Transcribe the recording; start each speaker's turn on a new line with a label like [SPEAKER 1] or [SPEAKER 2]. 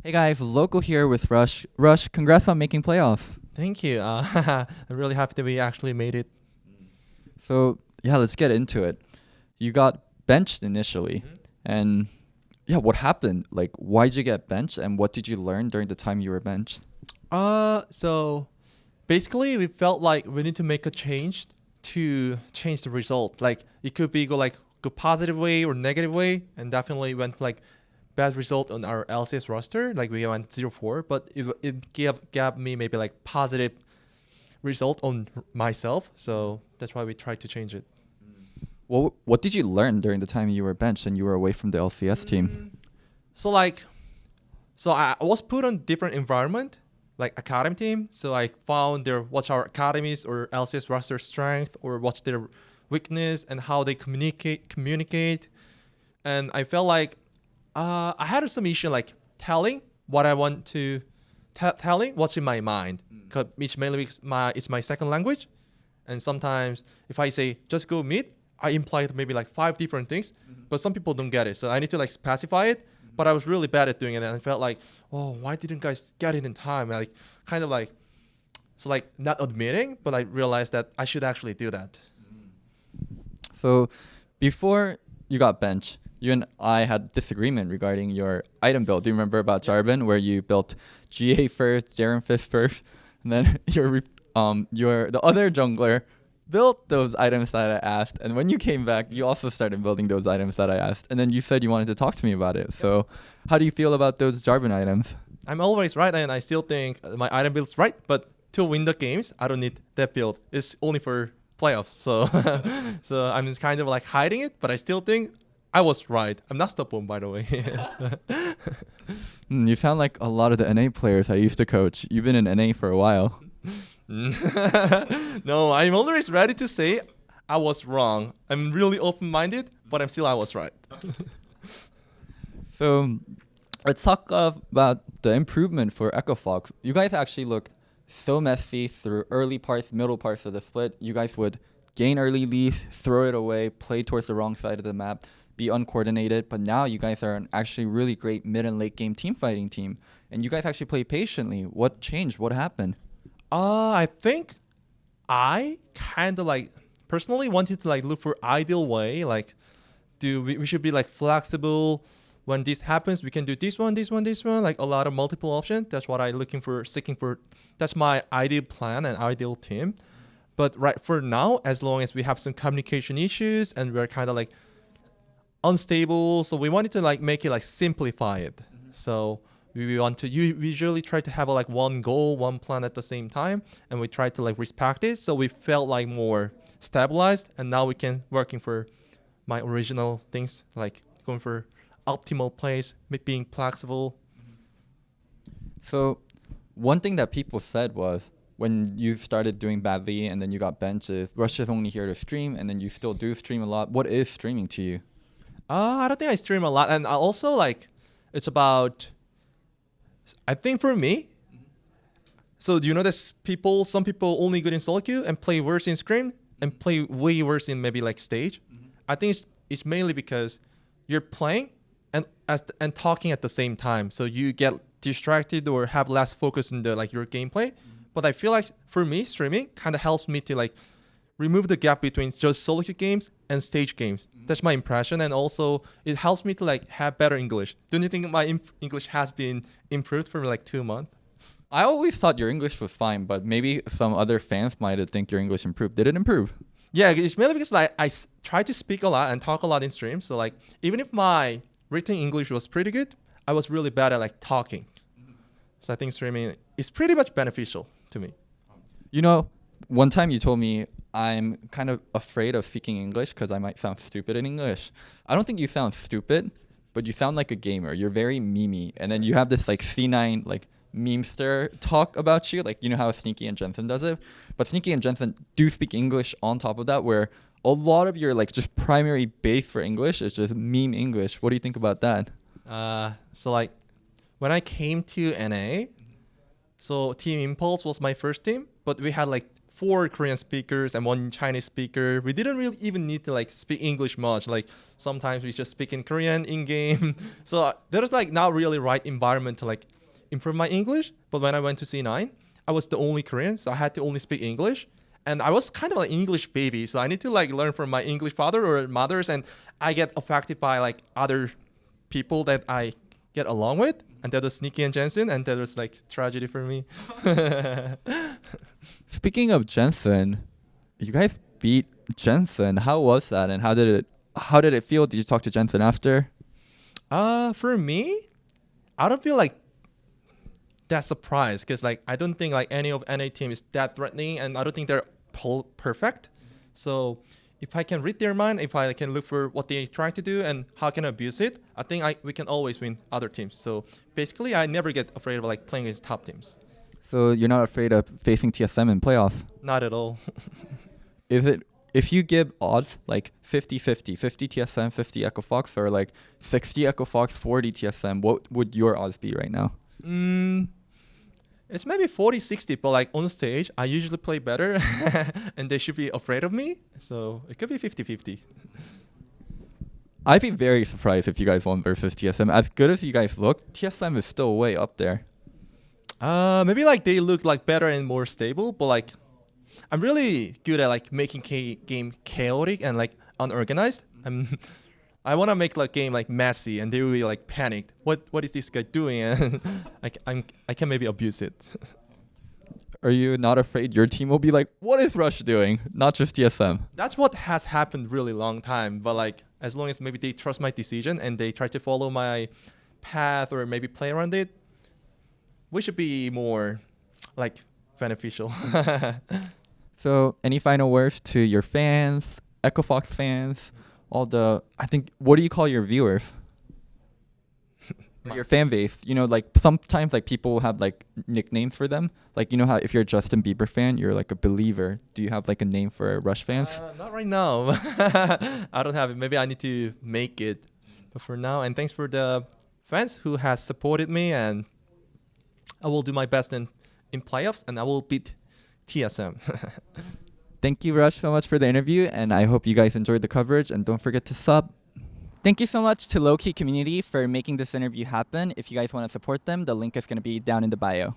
[SPEAKER 1] Hey guys, Local here with Rush. Rush, congrats on making playoffs.
[SPEAKER 2] Thank you. I'm really happy that we actually made it.
[SPEAKER 1] So yeah, let's get into it. You got benched initially, and yeah, what happened? Like, why did you get benched, and what did you learn during the time you were benched?
[SPEAKER 2] So basically, we felt like we need to make a change to change the result. Like it could be go positive way or negative way, and definitely went like bad result on our LCS roster. Like we went 0-4, but it gave me maybe like positive result on myself. So that's why we tried to change it.
[SPEAKER 1] What did you learn during the time you were benched and you were away from the LCS team?
[SPEAKER 2] So I was put on different environment, like academy team. So I found their what's our academies or LCS roster strength or what's their weakness and how they communicate. And I felt like I had some issue like telling what I want to telling what's in my mind. Cause it's mainly because it's my second language, and sometimes if I say just go mid, I imply maybe like five different things, but some people don't get it. So I need to like specify it. But I was really bad at doing it, and I felt like, oh, why didn't guys get it in time? Like kind of like, so like not admitting, but I realized that I should actually do that.
[SPEAKER 1] So before you got benched, you and I had disagreement regarding your item build. Do you remember about Jarvan, where you built GA first, Jaren Fist first, and then your the other jungler built those items that I asked, and when you came back, you also started building those items that I asked, and then you said you wanted to talk to me about it. So, how do you feel about those Jarvan items?
[SPEAKER 2] I'm always right, and I still think my item build's right. But to win the games, I don't need that build. It's only for playoffs. So, so I'm kind of like hiding it, but I still think I was right. I'm not stubborn, by the way.
[SPEAKER 1] You sound like a lot of the NA players I used to coach. You've been in NA for a while.
[SPEAKER 2] No, I'm always ready to say I was wrong. I'm really open-minded, but I was right.
[SPEAKER 1] So, let's talk about the improvement for Echo Fox. You guys actually looked so messy through early parts, middle parts of the split. You guys would gain early leads, throw it away, play towards the wrong side of the map, be uncoordinated. But now you guys are an actually really great mid and late game team fighting team. And you guys actually play patiently. What changed? What happened?
[SPEAKER 2] I think I kind of like personally wanted to like look for ideal way. Like, we should be like flexible. When this happens, we can do this one, this one, this one. Like a lot of multiple options. That's what I'm seeking for. That's my ideal plan and ideal team. But right for now, as long as we have some communication issues and we're kind of like unstable, so we wanted to like make it like simplify it. So we want to usually try to have like one goal, one plan at the same time, and we try to like respect it. So we felt like more stabilized, and now we can working for my original things, like going for optimal plays, being flexible.
[SPEAKER 1] So, one thing that people said was when you started doing badly and then you got benched, is Rush is only here to stream, and then you still do stream a lot. What is streaming to you?
[SPEAKER 2] I don't think I stream a lot, and I also like it's about. I think for me. So do you know that some people only good in solo queue and play worse in scrim and play way worse in maybe like stage. I think it's mainly because you're playing and talking at the same time, so you get distracted or have less focus in the like your gameplay. But I feel like for me, streaming kind of helps me to like remove the gap between just solo queue games and stage games. That's my impression, and also it helps me to like have better English. Don't you think my English has been improved for like 2 months?
[SPEAKER 1] I always thought your English was fine, but maybe some other fans might think your English improved. Did it improve?
[SPEAKER 2] Yeah, it's mainly because like try to speak a lot and talk a lot in stream. So like even if my written English was pretty good, I was really bad at like talking. So I think streaming is pretty much beneficial to me.
[SPEAKER 1] You know, one time you told me I'm kind of afraid of speaking English because I might sound stupid in English. I don't think you sound stupid, but you sound like a gamer. You're very memey, and then you have this like C9 like memester talk about you, like you know how Sneaky and Jensen does it, but Sneaky and Jensen do speak English on top of that, where a lot of your like just primary base for English is just meme English. What do you think about that?
[SPEAKER 2] So like when I came to NA, so Team Impulse was my first team, but we had like 4 Korean speakers and 1 Chinese speaker. We didn't really even need to like speak English much. Like sometimes we just speak in Korean in game. So there was like not really right environment to like improve my English. But when I went to C9, I was the only Korean, so I had to only speak English. And I was kind of like English baby, so I need to like learn from my English father or mothers, and I get affected by like other people that I get along with. And that was Nikki and Jensen, and that was like tragedy for me.
[SPEAKER 1] Speaking of Jensen, you guys beat Jensen. How was that, and how did it feel? Did you talk to Jensen after?
[SPEAKER 2] For me, I don't feel like that surprised because like I don't think like any of NA team is that threatening, and I don't think they're perfect. So if I can read their mind, if I can look for what they try to do and how can I abuse it, I think we can always win other teams. So basically, I never get afraid of like playing against top teams.
[SPEAKER 1] So you're not afraid of facing TSM in playoffs?
[SPEAKER 2] Not at all.
[SPEAKER 1] Is it, if you give odds like 50-50, 50 TSM, 50 Echo Fox, or like 60 Echo Fox, 40 TSM, what would your odds be right now?
[SPEAKER 2] It's maybe 40-60, but like on stage, I usually play better and they should be afraid of me. So it could be 50-50.
[SPEAKER 1] I'd be very surprised if you guys won versus TSM. As good as you guys look, TSM is still way up there.
[SPEAKER 2] Maybe like they look like better and more stable, but like I'm really good at like making game chaotic and like unorganized. I want to make like game like messy, and they will be like panicked. What is this guy doing? And I can maybe abuse it.
[SPEAKER 1] Are you not afraid your team will be like, what is Rush doing? Not just TSM.
[SPEAKER 2] That's what has happened really long time. But like as long as maybe they trust my decision and they try to follow my path or maybe play around it, we should be more like beneficial.
[SPEAKER 1] So any final words to your fans, Echo Fox fans? What do you call your viewers? Or your fan base? You know, like sometimes like people have like nicknames for them. Like, you know how if you're a Justin Bieber fan, you're like a believer. Do you have like a name for Rush fans?
[SPEAKER 2] Not right now. I don't have it. Maybe I need to make it. But for now, and thanks for the fans who has supported me, and I will do my best in playoffs, and I will beat TSM.
[SPEAKER 1] Thank you, Rush, so much for the interview, and I hope you guys enjoyed the coverage, and don't forget to sub. Thank you so much to Low Key Community for making this interview happen. If you guys want to support them, the link is going to be down in the bio.